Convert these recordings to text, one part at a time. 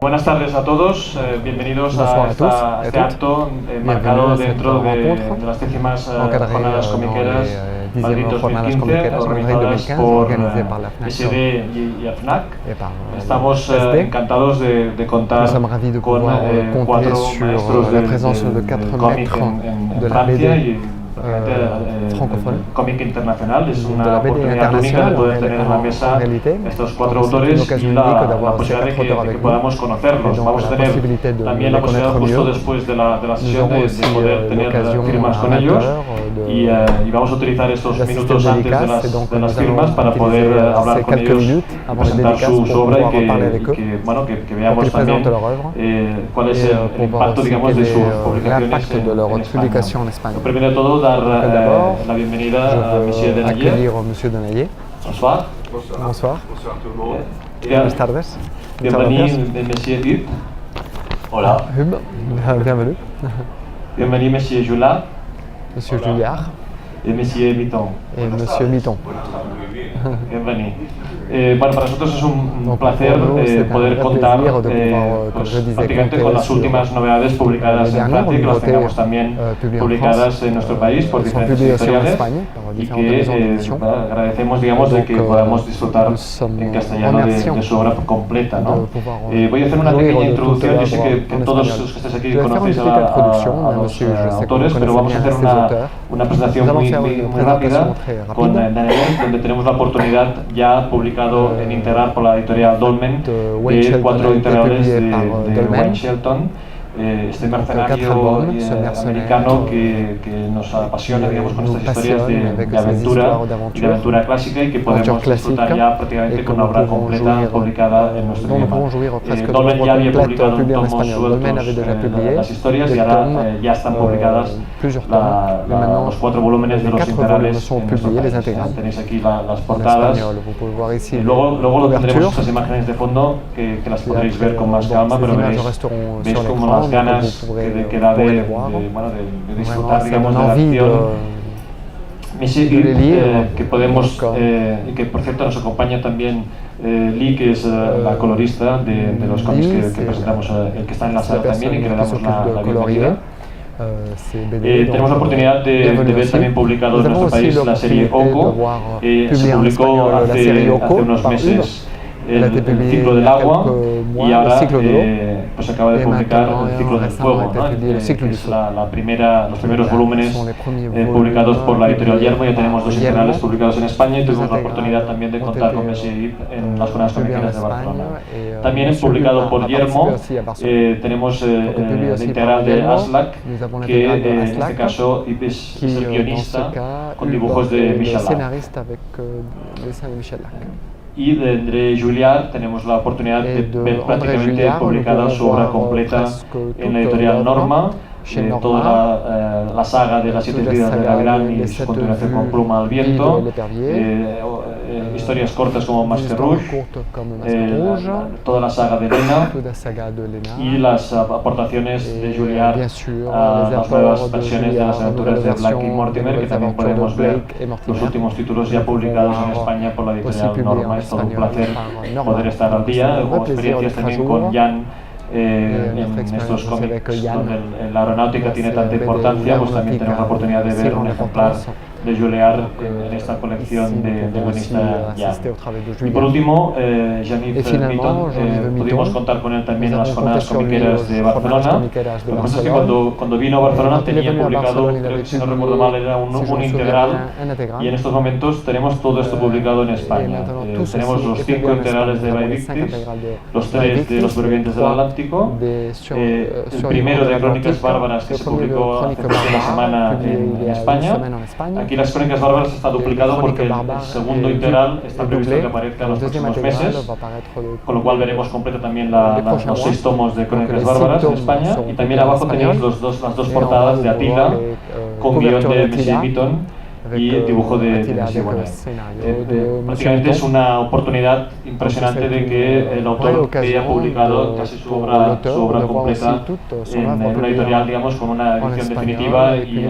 Buenas tardes a todos, bienvenidos a este acto marcado dentro de las décimas jornadas comiqueras Madrid 2015, organizadas por SD y FNAC. Estamos encantados de contar con 4 maestros de cómic en Francia y francophone. Cómic internacional es una oportunidad única de poder tener en la mesa estos 4 autores y la posibilidad de que podamos conocerlos. Vamos a tener también la posibilidad justo después de la sesión de poder tener firmas con ellos y vamos a utilizar estos minutos antes de las firmas para poder hablar con ellos, presentar su obra y que veamos también cuál es el impacto, digamos, de sus publicaciones en España. Primero de todo, dar la bienvenida a Monsieur Denayer. Bonsoir. Bonsoir. Bonsoir tout le monde. Buenas tardes. Bienvenido, Monsieur Hub. Hola. Hub, bienvenue. Bienvenido, Monsieur Julard. Monsieur Julliard. Y Monsieur Mitton. Et Monsieur Mitton. Bienvenido. Bueno, para nosotros es un placer poder contar prácticamente con las últimas novedades publicadas en Francia y que las tengamos también publicadas en nuestro país por diferentes editoriales y que agradecemos, digamos, de que podamos disfrutar en castellano de su obra completa, ¿no? Voy a hacer una pequeña introducción. Yo sé que todos los que estáis aquí conocéis a los autores, pero vamos a hacer una presentación muy rápida con Daniel, donde tenemos la oportunidad ya publicado en integral por la editorial Dolmen de 4 integrales de Wayne Shelton, este mercenario americano que nos apasiona, digamos, con estas historias de aventura y de aventura clásica y que podemos disfrutar ya prácticamente con una obra completa publicada en nuestro idioma. Dolmen ya había publicado en tomos sueltos las historias y ahora ya están publicadas los 4 volúmenes de los integrales en nuestro país. Tenéis aquí las portadas. Luego lo tendremos estas imágenes de fondo que las podréis ver con más calma, pero veis como las ganas que da de disfrutar, digamos, de la acción. Monsieur que podemos, y que por cierto nos acompaña también Lee, que es la colorista de los cómics que presentamos, el que está en la sala también y que le damos la bienvenida. Tenemos la oportunidad de ver también publicado en nuestro país la serie Oko. Se publicó hace unos meses el ciclo del agua y ahora pues acaba de publicar el ciclo del fuego, ¿no? Es los primeros volúmenes publicados por la editorial Yermo. Ya tenemos 2 integrales publicados en España y tuvimos la oportunidad también de contar con Monsieur Yves en las jornadas comiqueras de Barcelona. También es publicado por Yermo. Tenemos el integral de Aslak, que en este caso Yves es el guionista con dibujos de Michel Lac. Y de André Julliard tenemos la oportunidad de ver prácticamente publicada su obra completa en la editorial Norma, toda la saga de las 7 vidas de Gavilán y su continuación con Pluma al viento, historias cortas como Masque Rouge, toda la saga de Lena y las aportaciones de Julliard a las nuevas versiones de las aventuras de Black y Mortimer, que también podemos ver los últimos títulos ya publicados en España por la editorial Norma. Es todo un placer poder estar al día, o experiencias también con Jan en estos cómics donde la aeronáutica tiene tanta importancia, pues también tenemos la oportunidad de ver un ejemplar de Julliard en esta colección de guionista Jan. Y por último, Jean-Yves Mitton, pudimos contar con él también en las jornadas comiqueras de Barcelona. Lo que pasa es que cuando vino a Barcelona tenía publicado, creo que si no recuerdo mal, era un integral, y en estos momentos tenemos todo esto publicado en España. Tenemos los 5 integrales de By Victis, los 3 de Los Sobrevivientes del Atlántico, el primero de Crónicas Bárbaras que se publicó hace una semana en España. Aquí las Crónicas Bárbaras está duplicado porque el segundo integral está previsto que aparezca en los próximos meses, con lo cual veremos completa también los 6 tomos de Crónicas Bárbaras en España. Y también abajo tenéis las dos portadas de Atila con guión de Monsieur Mitton y dibujo de Monsieur Bonnet. Prácticamente es una oportunidad impresionante de que el autor haya publicado casi su obra completa en una editorial, digamos, con una edición definitiva y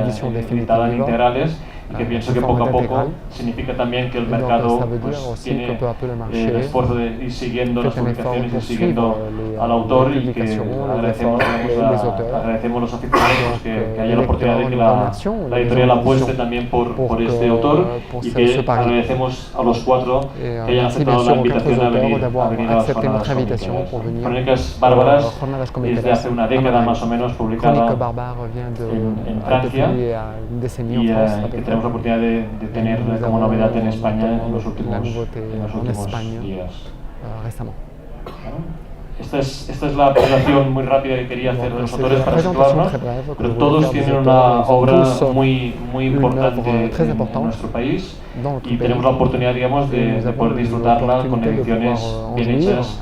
editada en integrales, y que pienso que poco a poco significa también que el mercado pues, tiene el esfuerzo de ir siguiendo las publicaciones y siguiendo al autor y que agradecemos los aficionados que haya la oportunidad de que la editorial apueste también por este autor y que agradecemos a los cuatro que hayan aceptado la invitación a venir a las jornadas cómicas. Crónicas Bárbaras desde hace una década más o menos publicada en Francia y que tenemos la oportunidad de tener como novedad en España en los últimos días. Esta es la presentación muy rápida que quería hacer de los autores para situarnos, pero todos tienen una obra muy importante en nuestro país y tenemos la oportunidad, digamos, de poder disfrutarla con ediciones bien hechas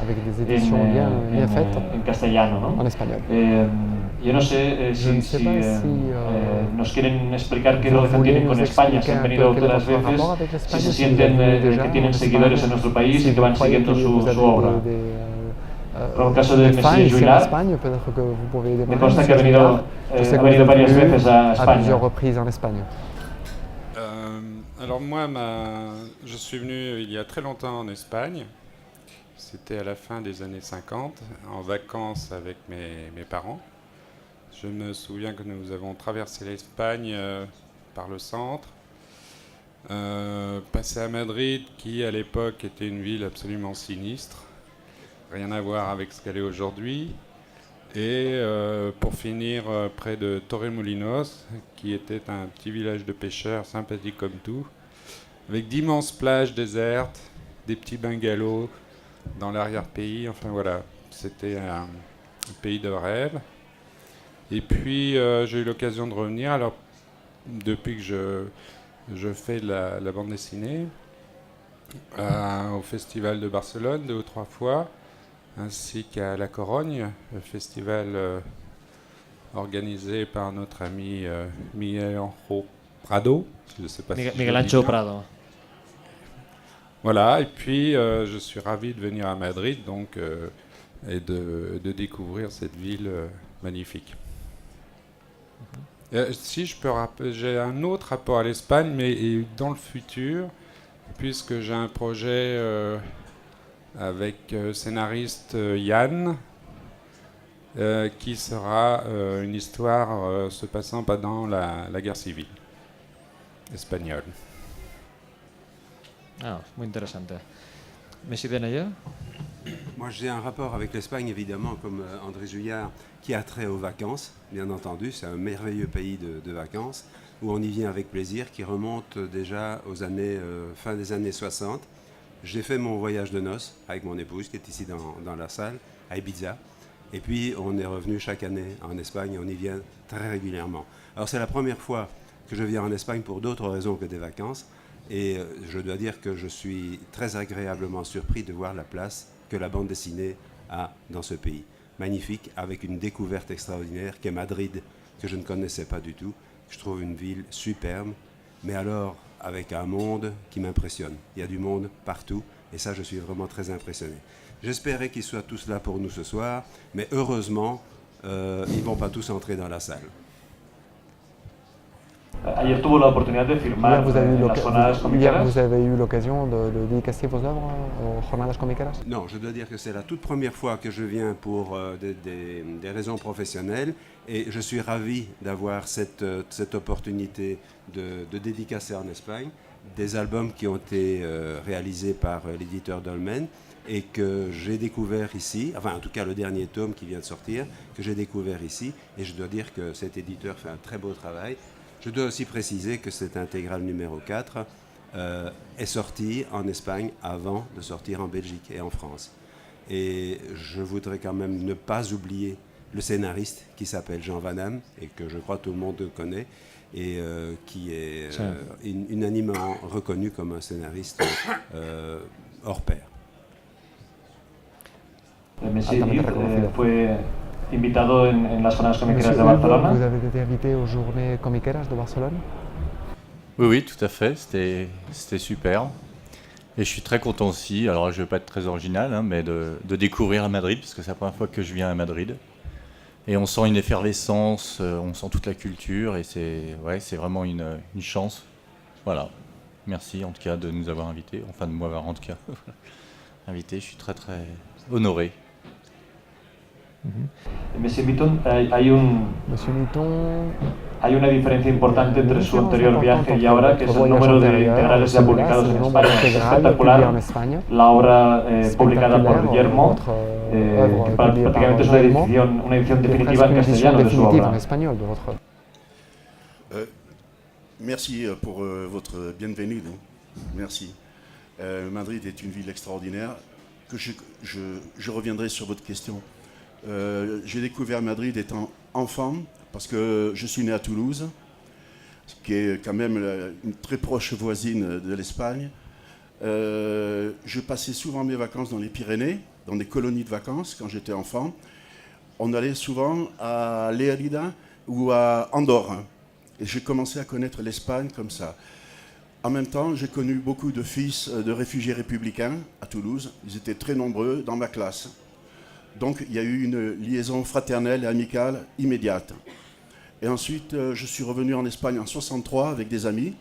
en castellano, ¿no? Yo no sé si nos quieren explicar qué relación tienen con España, si han venido otras veces, si se sienten que tienen seguidores en nuestro país y que van siguiendo su obra. Por el caso de Monsieur Juillard, me consta que ha venido varias veces a España. Alors moi, je suis venu il y a très longtemps en Espagne. C'était à la fin des années 50, en vacances avec mes parents. Je me souviens que nous avons traversé l'Espagne par le centre, passé à Madrid, qui à l'époque était une ville absolument sinistre. Rien à voir avec ce qu'elle est aujourd'hui. Et pour finir, près de Torremolinos, qui était un petit village de pêcheurs sympathique comme tout, avec d'immenses plages désertes, des petits bungalows dans l'arrière-pays. Enfin voilà, c'était un pays de rêve. Et puis j'ai eu l'occasion de revenir. Alors depuis que je fais la bande dessinée, au Festival de Barcelone 2 ou 3 fois, ainsi qu'à La Corogne, le festival organisé par notre ami Miguel Ancho Prado. Je sais pas Miguel Ancho Prado. Voilà, et puis je suis ravi de venir à Madrid donc, et de découvrir cette ville magnifique. Si je peux j'ai un autre rapport à l'Espagne, mais dans le futur, puisque j'ai un projet avec scénariste Yann, qui sera une histoire se passant pendant la guerre civile espagnole. Ah, muy interesante. Monsieur Benayer? Moi, j'ai un rapport avec l'Espagne, évidemment, comme André Juillard, qui a trait aux vacances, bien entendu. C'est un merveilleux pays de vacances, où on y vient avec plaisir, qui remonte déjà aux années, fin des années 60. J'ai fait mon voyage de noces avec mon épouse, qui est ici dans la salle, à Ibiza. Et puis, on est revenu chaque année en Espagne, on y vient très régulièrement. Alors, c'est la première fois que je viens en Espagne pour d'autres raisons que des vacances. Et je dois dire que je suis très agréablement surpris de voir la place que la bande dessinée a dans ce pays. Magnifique, avec une découverte extraordinaire qu'est Madrid, que je ne connaissais pas du tout. Je trouve une ville superbe, mais alors avec un monde qui m'impressionne. Il y a du monde partout, et ça, je suis vraiment très impressionné. J'espérais qu'ils soient tous là pour nous ce soir, mais heureusement, ils ne vont pas tous entrer dans la salle. Ayer tuvo la oportunidad de firmar en las jornadas comiqueras. Hier, vous avez eu l'occasion de dédicacer vos œuvres aux jornadas comiqueras? Non, je dois dire que c'est la toute première fois que je viens pour des raisons professionnelles et je suis ravi d'avoir cette opportunité de dédicacer en Espagne des albums qui ont été réalisés par l'éditeur Dolmen et que j'ai découvert ici, enfin en tout cas le dernier tome qui vient de sortir, que j'ai découvert ici, et je dois dire que cet éditeur fait un très beau travail. Je dois aussi préciser que cette intégrale numéro 4 est sortie en Espagne avant de sortir en Belgique et en France. Et je voudrais quand même ne pas oublier le scénariste qui s'appelle Jean Van Damme et que je crois tout le monde connaît et qui est unanimement reconnu comme un scénariste hors pair. Monsieur fue invitado en las jornadas comiqueras de Barcelona. Vous avez été invité aux journées comiqueras de Barcelone? Oui, tout à fait, c'était super. Et je suis très content aussi, alors je ne vais pas être très original, mais de découvrir à Madrid, parce que c'est la première fois que je viens à Madrid. Et on sent une effervescence, on sent toute la culture, et c'est vraiment une chance Voilà. Merci en tout cas de nous avoir invités, enfin de m'avoir en tout cas invité. Je suis très très honoré. Monsieur Mitton, hay una diferencia importante entre su anterior viaje y ahora, que es el número de integrales ya publicados en España. Es espectacular la obra publicada por Guillermo, que prácticamente es una edición definitiva en castellano de su obra. Merci pour votre bienvenue. Merci. Madrid est une ville extraordinaire. Que je reviendrai sur votre question. J'ai découvert Madrid étant enfant, parce que je suis né à Toulouse, qui est quand même une très proche voisine de l'Espagne. Je passais souvent mes vacances dans les Pyrénées, dans des colonies de vacances quand j'étais enfant. On allait souvent à Lérida ou à Andorre. Et j'ai commencé à connaître l'Espagne comme ça. En même temps, j'ai connu beaucoup de fils de réfugiés républicains à Toulouse. Ils étaient très nombreux dans ma classe. Donc il y a eu une liaison fraternelle et amicale immédiate. Et ensuite, je suis revenu en Espagne en 63 avec des amis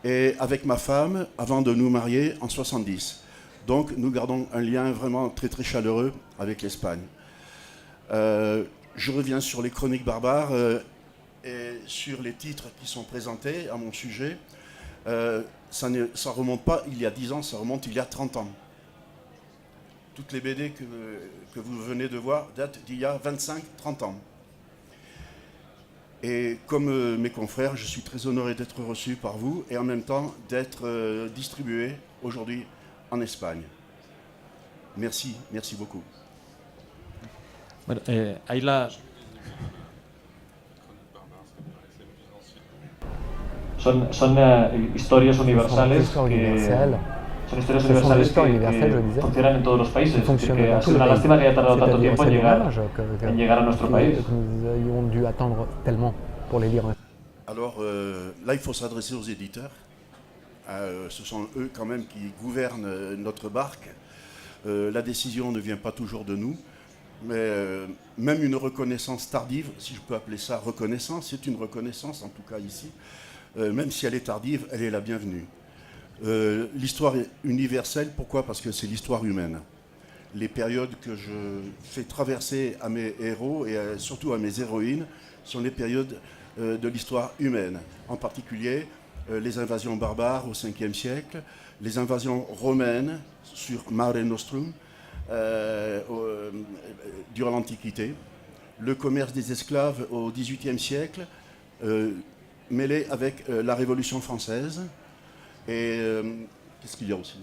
et avec ma femme avant de nous marier en 70. Donc nous gardons un lien vraiment très très chaleureux avec l'Espagne. Je reviens sur les chroniques barbares et sur les titres qui sont présentés à mon sujet. Ça ne remonte pas il y a 10 ans, ça remonte il y a 30 ans. Toutes les BD que vous venez de voir datent d'il y a 25-30 ans. Et comme mes confrères, je suis très honoré d'être reçu par vous et en même temps d'être distribué aujourd'hui en Espagne. Merci, merci beaucoup. Bueno, ahí la... Son historias universales que funcionan en todos los países. Que ha sido una lástima que haya tardado tanto tiempo en llegar a nuestro país. Alors là, il faut s'adresser aux éditeurs. Ce sont eux quand même qui gouvernent notre barque. La décision ne vient pas toujours de nous. Mais même une reconnaissance tardive, si je peux appeler ça reconnaissance, c'est une reconnaissance en tout cas ici. Même si elle est tardive, elle est la bienvenue. L'histoire est universelle, pourquoi ? Parce que c'est l'histoire humaine. Les périodes que je fais traverser à mes héros et surtout à mes héroïnes sont les périodes de l'histoire humaine. En particulier, les invasions barbares au 5e siècle, les invasions romaines sur Mare Nostrum durant l'Antiquité, le commerce des esclaves au XVIIIe siècle, mêlé avec la Révolution française. Et qu'est-ce qu'il y a aussi ?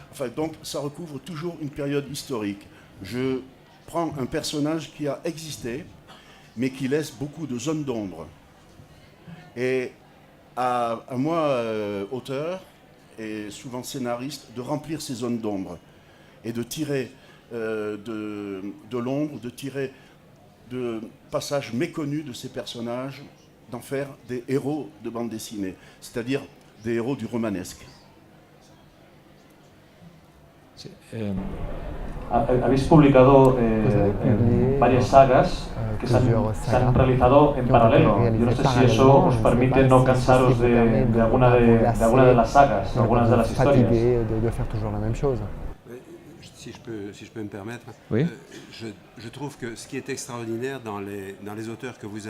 Enfin, donc, ça recouvre toujours une période historique. Je prends un personnage qui a existé, mais qui laisse beaucoup de zones d'ombre. Et à moi, auteur, et souvent scénariste, de remplir ces zones d'ombre et de tirer de l'ombre, de tirer de passages méconnus de ces personnages, d'en faire des héros de bande dessinée, c'est-à-dire des héros du romanesque. Habéis publicado varias sagas que se han realizado en paralelo. Yo no sé si eso os permite no cansaros de alguna de las sagas, algunas de las historias. Si je peux me permettre, oui. Je trouve que ce qui est extraordinaire dans les auteurs que vous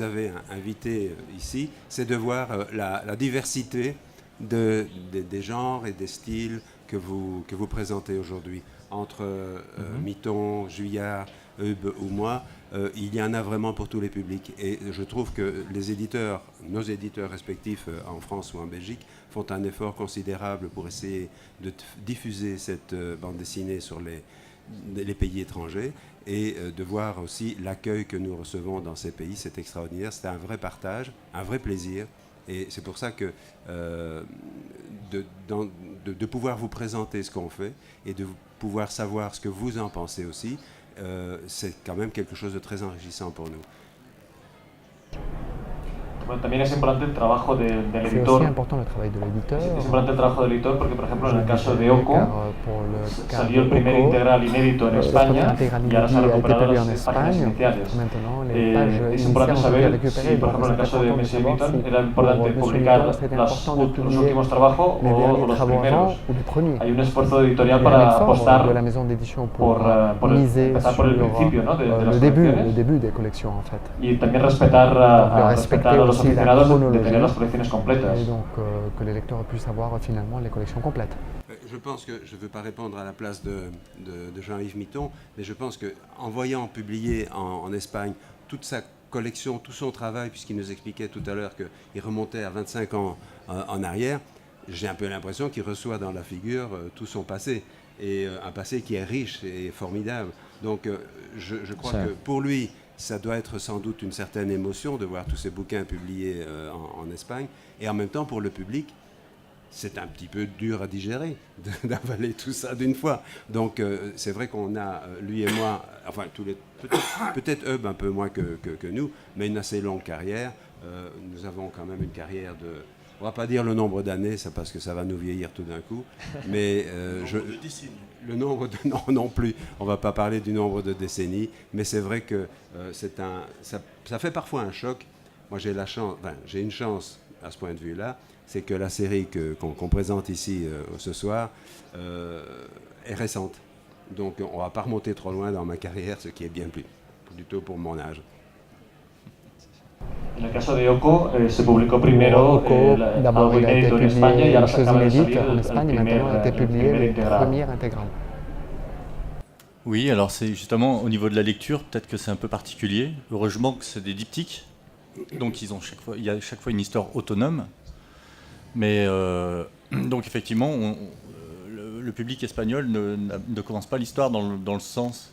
avez invités ici, c'est de voir la diversité des genres et des styles que vous présentez aujourd'hui. Entre Mitton, Juillard, Eub ou moi, il y en a vraiment pour tous les publics. Et je trouve que nos éditeurs respectifs en France ou en Belgique, font un effort considérable pour essayer de diffuser cette bande dessinée sur les pays étrangers et de voir aussi l'accueil que nous recevons dans ces pays. C'est extraordinaire, c'est un vrai partage, un vrai plaisir. Et c'est pour ça que de pouvoir vous présenter ce qu'on fait et de pouvoir savoir ce que vous en pensez aussi, c'est quand même quelque chose de très enrichissant pour nous. Bueno, también es importante el trabajo del C'est editor. aussi important le travail de l'éditeur. Es importante el trabajo del editor porque, por ejemplo, en el caso de Oco, salió el primer integral inédito en España y ahora se han recuperado las páginas iniciales. Es importante saber si, por ejemplo, en el caso de Monsieur Vuitton, era importante publicar los últimos trabajos o los primeros. Hay un esfuerzo editorial para apostar por empezar por el principio, ¿no? de las colecciones. Le début des collections, en fait. Y también respetar a los aficionados de tener las colecciones completas. Et donc que les lecteurs puissent avoir finalement les collections complètes. Je pense que, je ne veux pas répondre à la place de Jean-Yves Mitton, mais je pense qu'en voyant publier en Espagne toute sa collection, tout son travail, puisqu'il nous expliquait tout à l'heure qu'il remontait à 25 ans en arrière, j'ai un peu l'impression qu'il reçoit dans la figure tout son passé, et un passé qui est riche et formidable. Donc je crois que pour lui, ça doit être sans doute une certaine émotion de voir tous ces bouquins publiés en Espagne, et en même temps pour le public, c'est un petit peu dur à digérer d'avaler tout ça d'une fois. Donc c'est vrai qu'on a, lui et moi, enfin peut-être Hub un peu moins que nous, mais une assez longue carrière. Nous avons quand même une carrière de, on va pas dire le nombre d'années, ça parce que ça va nous vieillir tout d'un coup, mais le nombre de non plus. On va pas parler du nombre de décennies, mais c'est vrai que ça fait parfois un choc. Moi j'ai une chance à ce point de vue-là, c'est que la série qu'on présente ici ce soir est récente. Donc on ne va pas remonter trop loin dans ma carrière, ce qui est bien plutôt pour mon âge. En el caso de Oco, se publicó primero algo inédito en España y ahora se acaba de salir el primer integral. Oui, alors c'est justement au niveau de la lecture, peut-être que c'est un peu particulier. Heureusement que c'est des diptyques, donc il y a chaque fois une histoire autonome. Mais donc effectivement, le public espagnol ne commence pas l'histoire dans le sens.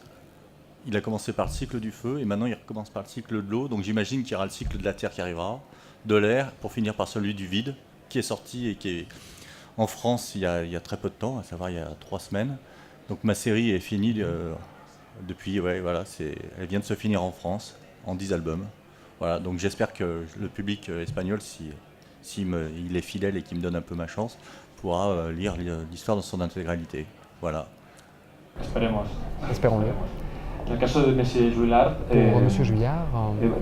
Il a commencé par le cycle du feu et maintenant il recommence par le cycle de l'eau. Donc j'imagine qu'il y aura le cycle de la terre qui arrivera, de l'air, pour finir par celui du vide, qui est sorti et qui est en France il y a très peu de temps, à savoir il y a 3 semaines. Donc ma série est finie depuis, voilà, elle vient de se finir en France, en 10 albums. Voilà, donc j'espère que le public espagnol, il est fidèle et qu'il me donne un peu ma chance, pourra lire l'histoire dans son intégralité. Voilà. Espérons-le. En el caso de Monsieur Juillard, Monsieur Juillard,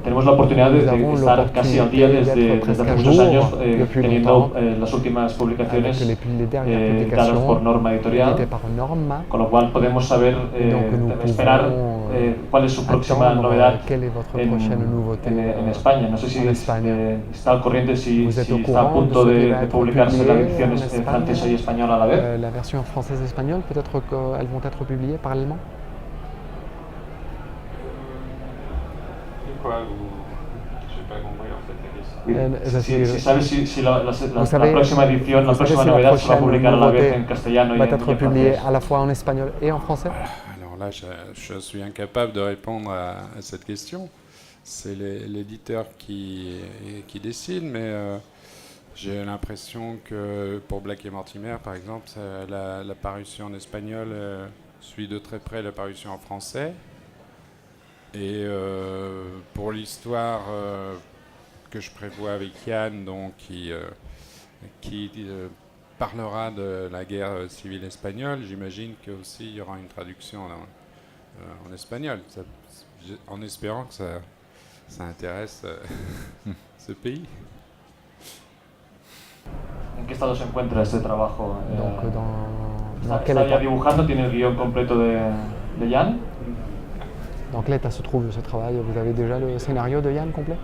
tenemos la oportunidad de estar casi al día desde hace muchos años teniendo las últimas publicaciones dadas por Norma Editorial, con lo cual podemos saber, esperar cuál es su próxima novedad en España. No sé si está al corriente, si está a punto de publicarse la versión francesa y española a la vez. La version française et espagnole, peut-être qu'elles vont être publiées parallèlement. Je n'ai pas compris en fait la question. Si sabes si la próxima edición, la próxima novedad se va a publicar a la vez en castellano y en francés. Va être publiée à la fois en espagnol et en français. Alors là, je suis incapable de répondre à cette question. C'est l'éditeur qui décide, mais j'ai l'impression que pour Black et Mortimer, par exemple, la parution en espagnol suit de très près la parution en français. Et pour l'histoire que je prévois avec Yann, donc, qui parlera de la guerre civile espagnole, j'imagine qu'aussi il y aura une traduction en espagnol, en espérant que ça intéresse ce pays. ¿En qué estado se encuentra este trabajo? Donc, ¿Está ya dibujando? ¿Tiene el guión completo de Yann? Dans quel état se trouve ce travail? Vous avez déjà le scénario de Yann complet?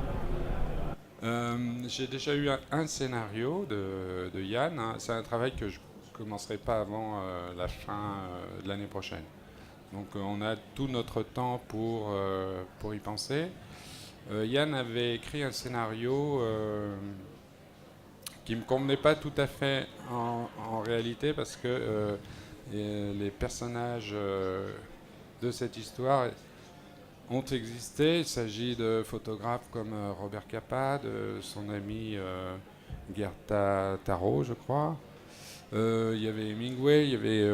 J'ai déjà eu un scénario de Yann. Hein. C'est un travail que je ne commencerai pas avant la fin de l'année prochaine. Donc on a tout notre temps pour y penser. Yann avait écrit un scénario qui ne me convenait pas tout à fait en réalité parce que les personnages de cette histoire ont existé. Il s'agit de photographes comme Robert Capa, de son ami Gerta Taro, je crois. Il y avait Hemingway, il y avait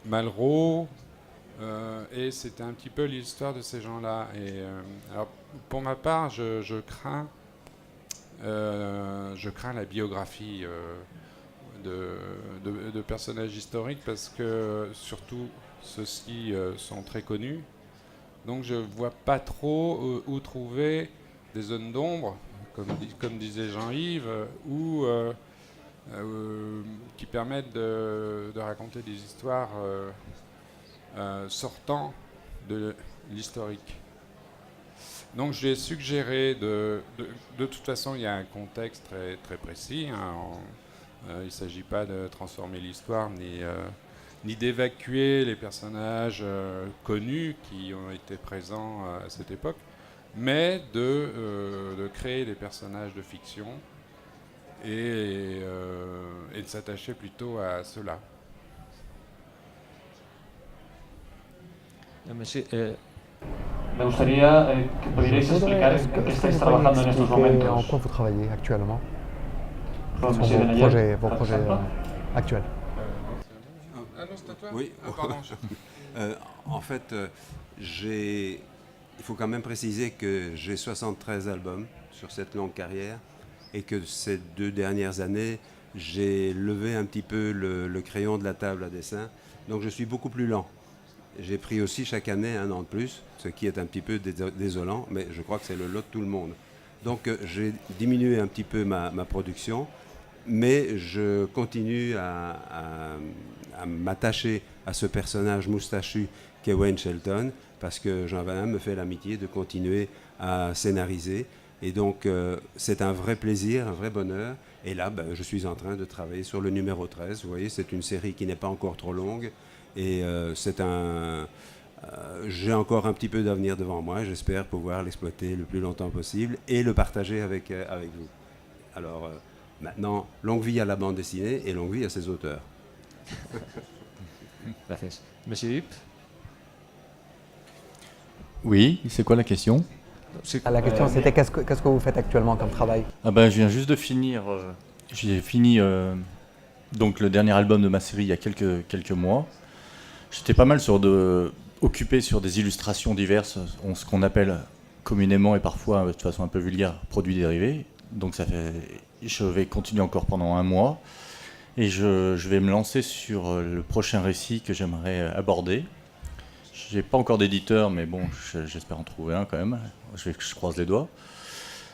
Malraux, et c'était un petit peu l'histoire de ces gens-là. Et alors, pour ma part, je crains je crains la biographie de personnages historiques parce que surtout ceux-ci sont très connus. Donc je ne vois pas trop où trouver des zones d'ombre, comme disait Jean-Yves, qui permettent de raconter des histoires sortant de l'historique. Donc j'ai suggéré de toute façon il y a un contexte très, très précis. Il ne s'agit pas de transformer l'histoire ni d'évacuer les personnages connus qui ont été présents à cette époque, mais de créer des personnages de fiction et de s'attacher plutôt à cela. Me gustaría que pudierais explicar en qué estáis trabajando en estos momentos. En quoi vous travaillez actuellement? Con Quels sont vos projets actuels? Ah non, c'est à toi? Oui. Pardon. En fait, il faut quand même préciser que j'ai 73 albums sur cette longue carrière et que ces 2 dernières années, j'ai levé un petit peu le crayon de la table à dessin. Donc je suis beaucoup plus lent. J'ai pris aussi chaque année 1 an de plus, ce qui est un petit peu désolant, mais je crois que c'est le lot de tout le monde. Donc j'ai diminué un petit peu ma production, mais je continue à m'attacher à ce personnage moustachu qu'est Wayne Shelton, parce que Jean Vallin me fait l'amitié de continuer à scénariser. Et donc c'est un vrai plaisir, un vrai bonheur. Et là, je suis en train de travailler sur le numéro 13. Vous voyez, c'est une série qui n'est pas encore trop longue. Et j'ai encore un petit peu d'avenir devant moi. J'espère pouvoir l'exploiter le plus longtemps possible et le partager avec vous. Alors maintenant, longue vie à la bande dessinée et longue vie à ses auteurs. Gracias. Monsieur Hupp? Oui, c'est quoi la question? La question c'était qu'est-ce que vous faites actuellement comme travail? Je viens juste de finir. J'ai fini donc le dernier album de ma série il y a quelques mois. J'étais pas mal occupé sur des illustrations diverses, ce qu'on appelle communément et parfois de façon un peu vulgaire produits dérivés. Donc je vais continuer encore pendant 1 mois et je vais me lancer sur le prochain récit que j'aimerais aborder. J'ai pas encore d'éditeur, mais bon, j'espère en trouver un quand même. Je croise les doigts.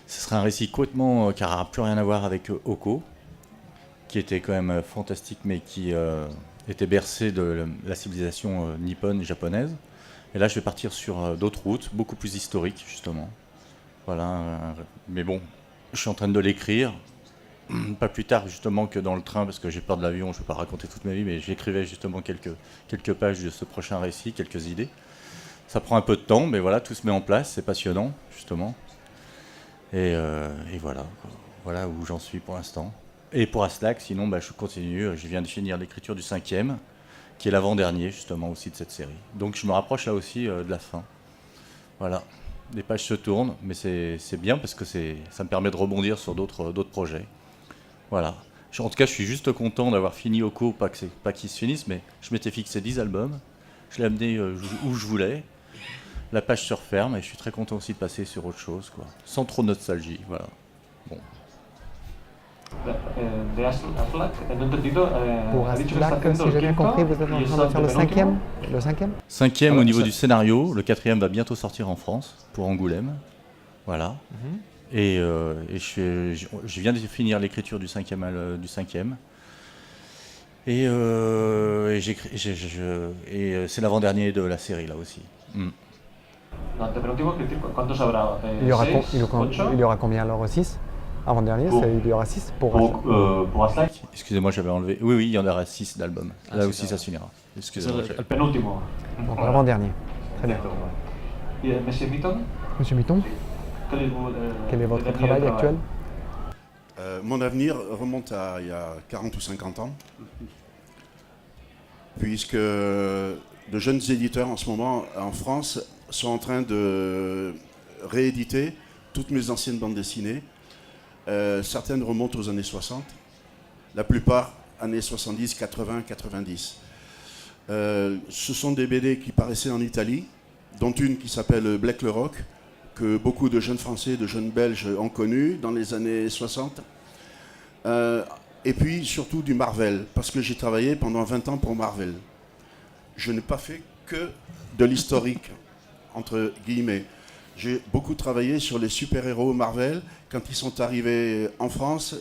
Ce sera un récit complètement qui n'aura plus rien à voir avec Oko, qui était quand même fantastique, mais qui était bercé de la civilisation nippone et japonaise. Et là, je vais partir sur d'autres routes, beaucoup plus historiques, justement. Voilà. Mais bon, je suis en train de l'écrire. Pas plus tard, justement, que dans le train, parce que j'ai peur de l'avion, je ne vais pas raconter toute ma vie, mais j'écrivais justement quelques pages de ce prochain récit, quelques idées. Ça prend un peu de temps, mais voilà, tout se met en place, c'est passionnant, justement. Et voilà. Voilà où j'en suis pour l'instant. Et pour Aslak, sinon, je continue. Je viens de finir l'écriture du 5e, qui est l'avant-dernier, justement, aussi de cette série. Donc je me rapproche là aussi de la fin. Voilà. Les pages se tournent, mais c'est bien parce que ça me permet de rebondir sur d'autres projets. Voilà. En tout cas, je suis juste content d'avoir fini Oko, pas qu'il se finisse, mais je m'étais fixé 10 albums. Je l'ai amené où je voulais. La page se referme et je suis très content aussi de passer sur autre chose, quoi. Sans trop de nostalgie. Voilà. Bon. Pour Aslak, si j'ai bien compris, vous êtes en train de faire le 5e? Le 5e? 5e au niveau du scénario. Le 4e va bientôt sortir en France, pour Angoulême. Voilà. Et je viens de finir l'écriture du 5e. Et c'est l'avant-dernier de la série, là aussi. Il y aura combien alors? 6? Avant-dernier, il y aura 6 pour Aslak. Excusez-moi, j'avais enlevé. Oui, il y en aura 6 d'albums. Là aussi, ça s'unira. Excusez-moi. Le penultimo. Donc l'avant-dernier. Très bien. Monsieur Mitton? Monsieur Mitton, quel est votre travail actuel? Mon avenir remonte à il y a 40 ou 50 ans, puisque de jeunes éditeurs en ce moment en France sont en train de rééditer toutes mes anciennes bandes dessinées. Certaines remontent aux années 60, la plupart années 70, 80, 90. Ce sont des BD qui paraissaient en Italie, dont une qui s'appelle Black le Rock, que beaucoup de jeunes Français, de jeunes Belges ont connu dans les années 60. Et puis surtout du Marvel, parce que j'ai travaillé pendant 20 ans pour Marvel. Je n'ai pas fait que de l'historique, entre guillemets. J'ai beaucoup travaillé sur les super-héros Marvel quand ils sont arrivés en France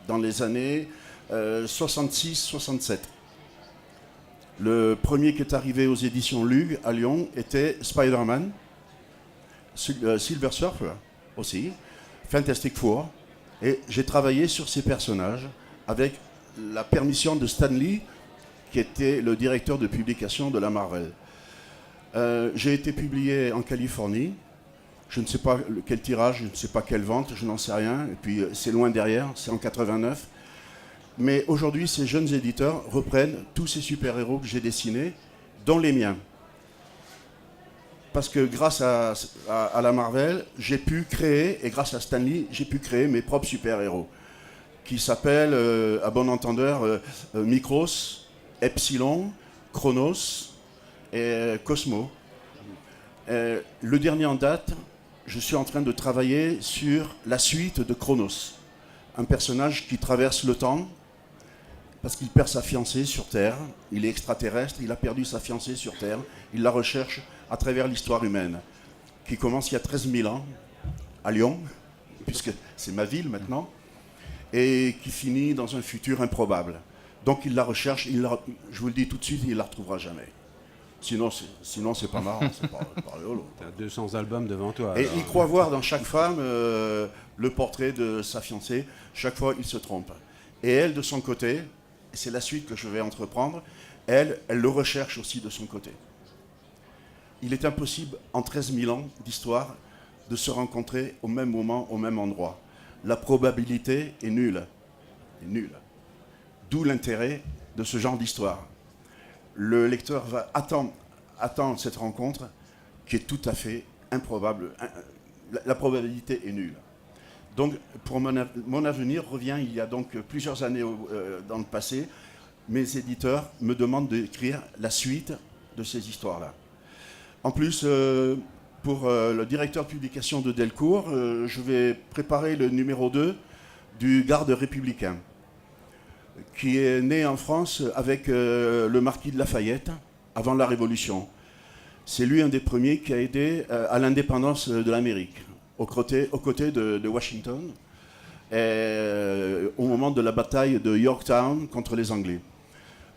dans les années 66-67. Le premier qui est arrivé aux éditions Lug à Lyon était Spider-Man, Silver Surfer aussi, Fantastic Four. Et j'ai travaillé sur ces personnages avec la permission de Stan Lee, qui était le directeur de publication de la Marvel. J'ai été publié en Californie. Je ne sais pas quel tirage, je ne sais pas quelle vente, je n'en sais rien. Et puis c'est loin derrière, c'est en 89. Mais aujourd'hui, ces jeunes éditeurs reprennent tous ces super-héros que j'ai dessinés, dont les miens. Parce que grâce à la Marvel, j'ai pu créer, et grâce à Stan Lee, j'ai pu créer mes propres super-héros, qui s'appellent, à bon entendeur, Micros, Epsilon, Chronos et Cosmo. Le dernier en date, je suis en train de travailler sur la suite de Chronos, un personnage qui traverse le temps, parce qu'il perd sa fiancée sur Terre, il est extraterrestre, il a perdu sa fiancée sur Terre, il la recherche à travers l'histoire humaine, qui commence il y a 13 000 ans, à Lyon, puisque c'est ma ville maintenant, et qui finit dans un futur improbable. Donc il la recherche, je vous le dis tout de suite, il ne la retrouvera jamais. Sinon c'est pas marrant, c'est pas rigolo. Tu as 200 albums devant toi. Et alors. il croit voir dans chaque femme le portrait de sa fiancée, chaque fois il se trompe. Et elle, de son côté, c'est la suite que je vais entreprendre, elle le recherche aussi de son côté. Il est impossible, en 13 000 ans d'histoire, de se rencontrer au même moment, au même endroit. La probabilité est nulle. D'où l'intérêt de ce genre d'histoire. Le lecteur va attendre cette rencontre qui est tout à fait improbable. La probabilité est nulle. Donc, pour mon avenir revient il y a donc plusieurs années dans le passé. Mes éditeurs me demandent d'écrire la suite de ces histoires-là. En plus, pour le directeur de publication de Delcourt, je vais préparer le numéro 2 du Garde républicain, qui est né en France avec le marquis de Lafayette, avant la Révolution. C'est lui un des premiers qui a aidé à l'indépendance de l'Amérique, aux côtés de Washington, au moment de la bataille de Yorktown contre les Anglais.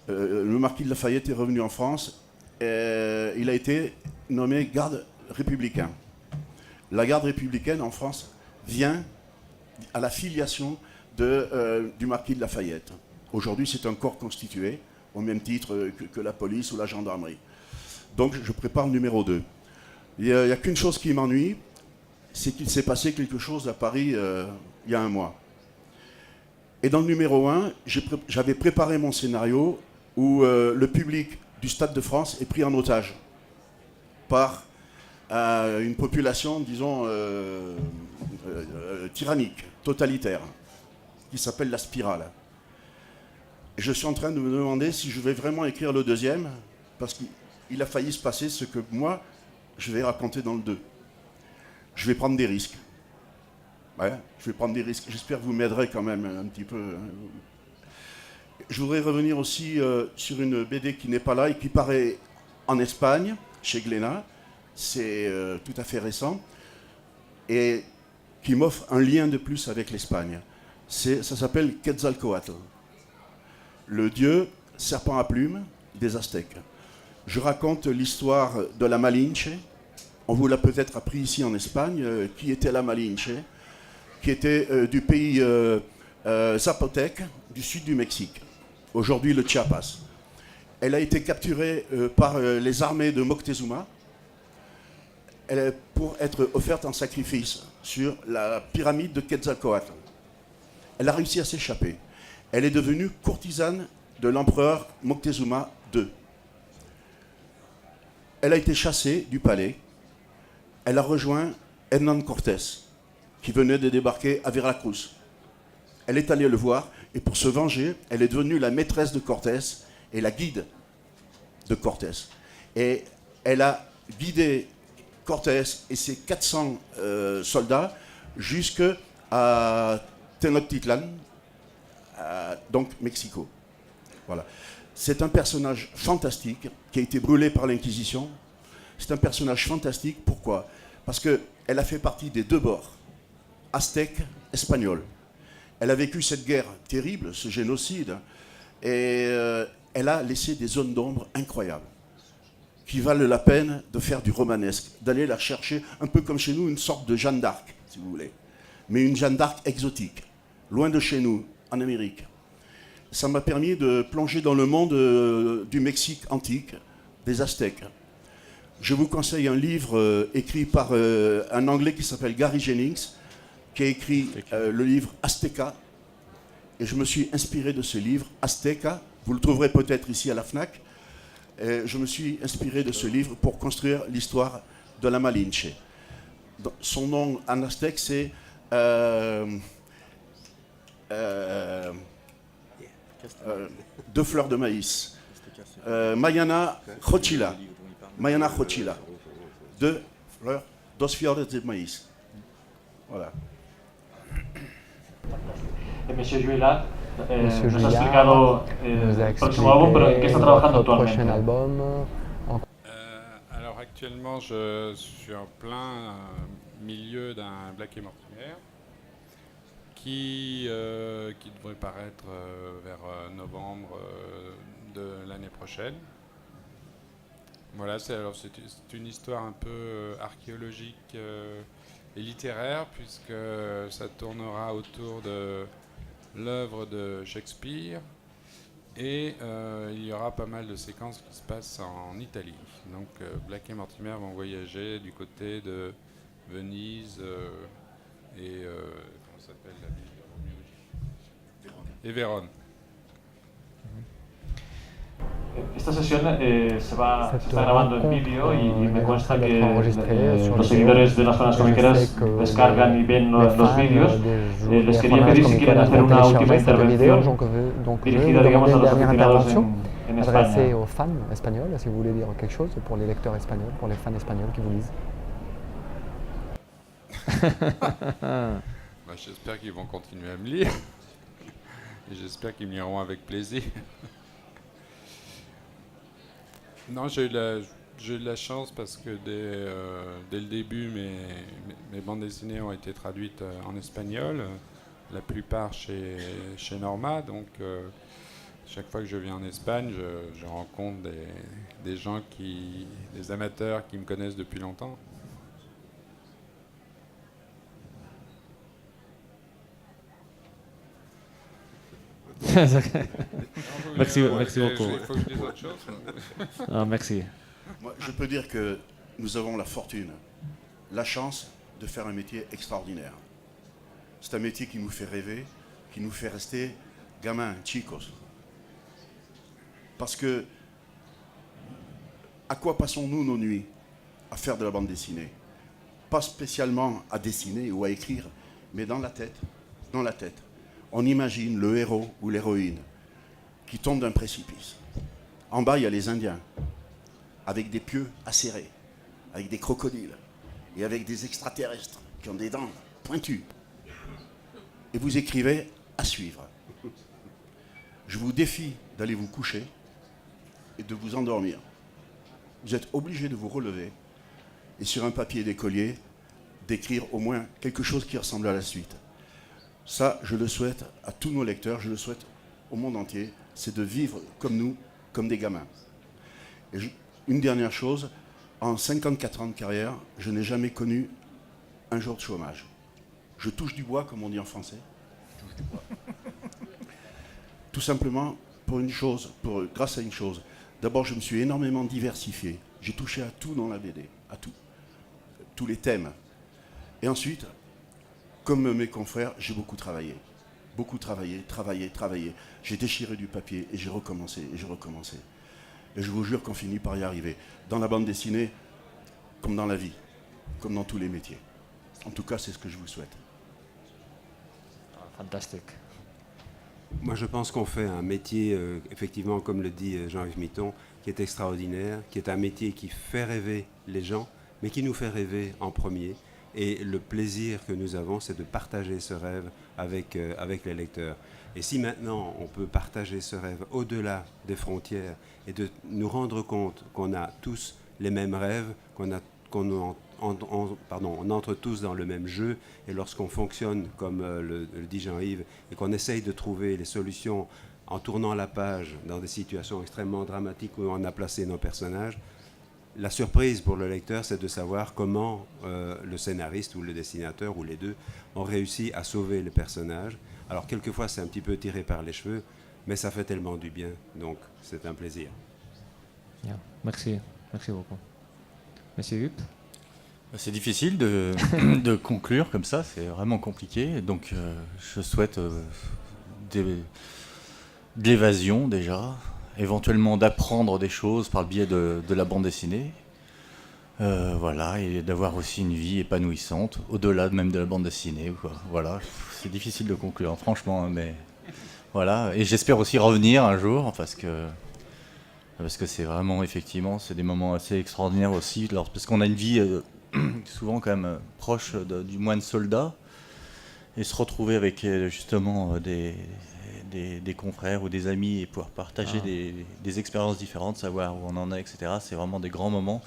Le marquis de Lafayette est revenu en France, et il a été nommé garde républicain. La garde républicaine en France vient à la filiation du marquis de Lafayette. Aujourd'hui, c'est un corps constitué, au même titre que la police ou la gendarmerie. Donc, je prépare le numéro 2. Il n'y a qu'une chose qui m'ennuie, c'est qu'il s'est passé quelque chose à Paris il y a un mois. Et dans le numéro 1, j'avais préparé mon scénario où le public du Stade de France est pris en otage par une population, disons, tyrannique, totalitaire, qui s'appelle la Spirale. Et je suis en train de me demander si je vais vraiment écrire le deuxième, parce qu'il a failli se passer ce que moi, je vais raconter dans le 2. Je vais prendre des risques. Ouais, je vais prendre des risques. J'espère que vous m'aiderez quand même un petit peu. Je voudrais revenir aussi sur une BD qui n'est pas là et qui paraît en Espagne, chez Glénat. C'est tout à fait récent. Et qui m'offre un lien de plus avec l'Espagne. Ça s'appelle Quetzalcoatl, le dieu serpent à plumes des Aztèques. Je raconte l'histoire de la Malinche. On vous l'a peut-être appris ici en Espagne. Qui était la Malinche? Qui était du pays zapotèque du sud du Mexique, aujourd'hui le Chiapas. Elle a été capturée par les armées de Moctezuma pour être offerte en sacrifice sur la pyramide de Quetzalcoatl. Elle a réussi à s'échapper. Elle est devenue courtisane de l'empereur Moctezuma II. Elle a été chassée du palais. Elle a rejoint Hernán Cortés, qui venait de débarquer à Veracruz. Elle est allée le voir, et pour se venger, elle est devenue la maîtresse de Cortés et la guide de Cortés. Et elle a guidé Cortés et ses 400 soldats jusqu'à Tenochtitlan, donc Mexico. Voilà. C'est un personnage fantastique qui a été brûlé par l'Inquisition. C'est un personnage fantastique. Pourquoi? Parce qu'elle a fait partie des deux bords, aztèque, espagnol. Elle a vécu cette guerre terrible, ce génocide, et elle a laissé des zones d'ombre incroyables qui valent la peine de faire du romanesque, d'aller la chercher, un peu comme chez nous, une sorte de Jeanne d'Arc, si vous voulez. Mais une Jeanne d'Arc exotique, loin de chez nous, en Amérique. Ça m'a permis de plonger dans le monde du Mexique antique, des Aztèques. Je vous conseille un livre écrit par un Anglais qui s'appelle Gary Jennings, qui a écrit le livre Azteca. Et je me suis inspiré de ce livre, Azteca. Vous le trouverez peut-être ici à la FNAC. Et je me suis inspiré de ce livre pour construire l'histoire de la Malinche. Son nom en aztèque, c'est deux fleurs de maïs. Mayana Xochila. Mayana Xochila. Deux fleurs de maïs. Voilà. Monsieur Juillat nos ha explicado el próximo álbum, pero ¿en qué está trabajando actualmente? Alors actuellement, je suis en plein milieu d'un Black et Mortimer qui devrait paraître vers novembre de l'année prochaine. Voilà, c'est une histoire un peu archéologique et littéraire, puisque ça tournera autour de l'œuvre de Shakespeare, et il y aura pas mal de séquences qui se passent en Italie. Donc Black et Mortimer vont voyager du côté de Venise et comment s'appelle la ville de Roméo ? Et Vérone. Esta sesión se está grabando en vídeo y me consta que los seguidores de las zonas comiqueras descargan y ven los vídeos. Les quería pedir si quieren hacer una última intervención dirigida, digamos, a los aficionados en España. Aux fans espagnols, si vous voulez dire quelque chose pour les lecteurs espagnols, pour les fans espagnols qui vous lisent. J'espère qu'ils vont continuer à me lire et j'espère qu'ils me liront avec plaisir. Non, j'ai eu de la chance parce que dès le début, mes bandes dessinées ont été traduites en espagnol, la plupart chez Norma. Donc, chaque fois que je viens en Espagne, je rencontre des gens, des amateurs qui me connaissent depuis longtemps. Merci beaucoup. Il faut que je dise autre chose. Ah, merci. Moi, je peux dire que nous avons la fortune, la chance de faire un métier extraordinaire. C'est un métier qui nous fait rêver, qui nous fait rester gamins, chicos. Parce que, à quoi passons-nous nos nuits? À faire de la bande dessinée. Pas spécialement à dessiner ou à écrire, mais dans la tête. On imagine le héros ou l'héroïne qui tombe d'un précipice. En bas, il y a les Indiens, avec des pieux acérés, avec des crocodiles et avec des extraterrestres qui ont des dents pointues. Et vous écrivez à suivre. Je vous défie d'aller vous coucher et de vous endormir. Vous êtes obligé de vous relever et sur un papier d'écolier, d'écrire au moins quelque chose qui ressemble à la suite. Ça, je le souhaite à tous nos lecteurs, je le souhaite au monde entier, c'est de vivre comme nous, comme des gamins. Et une dernière chose, en 54 ans de carrière, je n'ai jamais connu un jour de chômage. Je touche du bois, comme on dit en français. Je touche du bois. Tout simplement grâce à une chose. D'abord, je me suis énormément diversifié. J'ai touché à tout dans la BD, à tout. Tous les thèmes. Et ensuite, comme mes confrères, j'ai beaucoup travaillé. Beaucoup travaillé. J'ai déchiré du papier et j'ai recommencé. Et je vous jure qu'on finit par y arriver. Dans la bande dessinée, comme dans la vie, comme dans tous les métiers. En tout cas, c'est ce que je vous souhaite. Fantastique. Moi, je pense qu'on fait un métier, effectivement, comme le dit Jean-Yves Mitton, qui est extraordinaire, qui est un métier qui fait rêver les gens, mais qui nous fait rêver en premier. Et le plaisir que nous avons, c'est de partager ce rêve avec les lecteurs. Et si maintenant on peut partager ce rêve au-delà des frontières et de nous rendre compte qu'on a tous les mêmes rêves, on entre tous dans le même jeu, et lorsqu'on fonctionne comme le dit Jean-Yves, et qu'on essaye de trouver les solutions en tournant la page dans des situations extrêmement dramatiques où on a placé nos personnages, la surprise pour le lecteur, c'est de savoir comment le scénariste ou le dessinateur, ou les deux, ont réussi à sauver les personnages. Alors quelquefois c'est un petit peu tiré par les cheveux, mais ça fait tellement du bien, donc c'est un plaisir. Yeah. Merci beaucoup. Monsieur Hupp. C'est difficile de conclure comme ça, c'est vraiment compliqué. Donc je souhaite de l'évasion déjà, éventuellement d'apprendre des choses par le biais de la bande dessinée. Voilà, et d'avoir aussi une vie épanouissante, au-delà même de la bande dessinée. Quoi. Voilà, c'est difficile de conclure, franchement, mais voilà. Et j'espère aussi revenir un jour, parce que c'est vraiment, effectivement, c'est des moments assez extraordinaires aussi, parce qu'on a une vie souvent quand même proche du moine soldat, et se retrouver avec justement des confrères ou des amis et pouvoir partager des expériences différentes, savoir où on en est, etc. C'est vraiment des grands moments.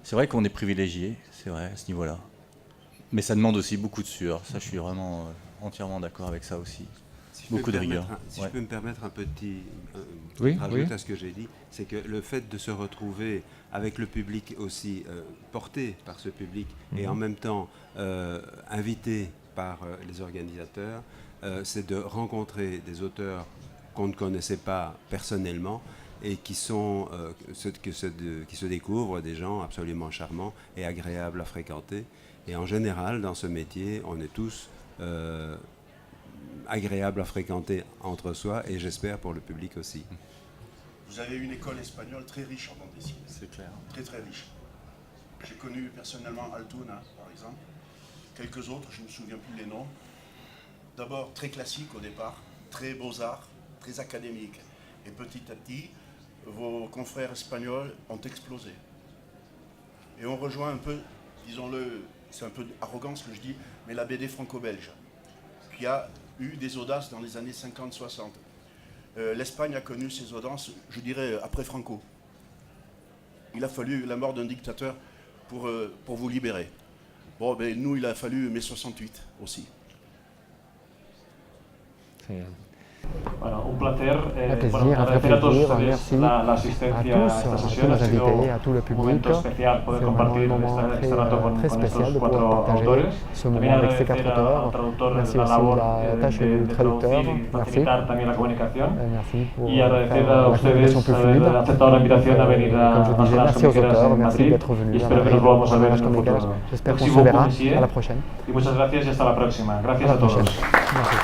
C'est vrai qu'on est privilégié, c'est vrai, à ce niveau-là. Mais ça demande aussi beaucoup de sueur. Ça, je suis vraiment entièrement d'accord avec ça aussi. Beaucoup de rigueur. Si je peux me permettre un petit rajout à ce que j'ai dit, c'est que le fait de se retrouver avec le public aussi, porté par ce public, et en même temps invité par les organisateurs, c'est de rencontrer des auteurs qu'on ne connaissait pas personnellement, et qui sont qui se découvrent des gens absolument charmants et agréables à fréquenter. Et en général, dans ce métier, on est tous agréables à fréquenter entre soi, et j'espère pour le public aussi. Vous avez une école espagnole très riche en bande dessinée. C'est clair. Très très riche. J'ai connu personnellement Altuna, par exemple. Quelques autres, je ne me souviens plus les noms. D'abord très classique au départ, très beaux-arts, très académique. Et petit à petit, vos confrères espagnols ont explosé. Et on rejoint un peu, disons-le, c'est un peu arrogant ce que je dis, mais la BD franco-belge, qui a eu des audaces dans les années 50-60. L'Espagne a connu ces audaces, je dirais, après Franco. Il a fallu la mort d'un dictateur pour vous libérer. Bon, ben, nous, il a fallu mai 68 aussi. Bueno, un placer. Plaisir, un très plaisir. Merci à tous nos invités, à tout le public. C'est vraiment un moment très spécial de pouvoir partager ce moment avec ces 4 auteurs. Merci aussi de la tâche du traducteur. Merci. Merci pour faire la communication plus fluide. Comme je disais, merci aux auteurs. Merci d'être venus à Madrid. J'espère qu'on se verra. À la prochaine. Y muchas gracias y hasta la próxima. Gracias a todos. Merci.